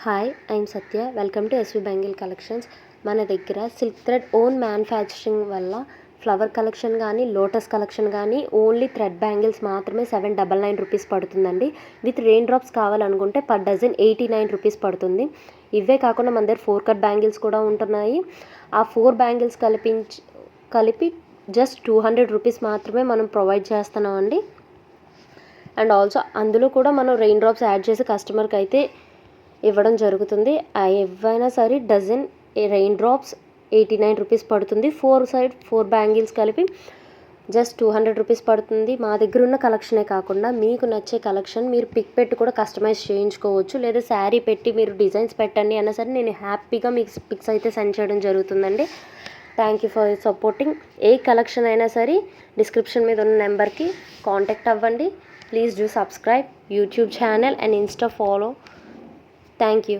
Hi, I'm Satya. Welcome to SV bangle collections. మన దగ్గర silk thread own manufacturing వల్ల flower collection కానీ, lotus collection కానీ ఓన్లీ థ్రెడ్ బ్యాంగిల్స్ మాత్రమే 799 రూపీస్ పడుతుందండి. విత్ రెయిన్ డ్రాప్స్ కావాలనుకుంటే పర్ డజన్ 89 రూపీస్ పడుతుంది. ఇవే కాకుండా మన దగ్గర 4 కట్ బ్యాంగిల్స్ కూడా ఉంటున్నాయి. ఆ 4 బ్యాంగిల్స్ కలిపి జస్ట్ 200 రూపీస్ మాత్రమే మనం ప్రొవైడ్ చేస్తున్నామండి. అండ్ ఆల్సో అందులో కూడా మనం రెయిన్ డ్రాప్స్ యాడ్ చేసి కస్టమర్కి అయితే ఇవ్వడం జరుగుతుంది. ఏవైనా సరే డజన్ రెయిన్ డ్రాప్స్ 89 రూపీస్ పడుతుంది. 4 బ్యాంగిల్స్ కలిపి జస్ట్ 200 రూపీస్ పడుతుంది. మా దగ్గర ఉన్న కలెక్షనే కాకుండా మీకు నచ్చే కలెక్షన్ మీరు పిక్ పెట్టి కూడా కస్టమైజ్ చేయించుకోవచ్చు. లేదా శారీ పెట్టి మీరు డిజైన్స్ పెట్టండి అన్నా సరే నేను హ్యాపీగా మీకు పిక్స్ అయితే సెండ్ చేయడం జరుగుతుందండి. Thank you for supporting. A collection అయినా సరే డిస్క్రిప్షన్ మీద ఉన్న నెంబర్కి కాంటాక్ట్ అవ్వండి. Please do subscribe YouTube channel and Insta follow. Thank you.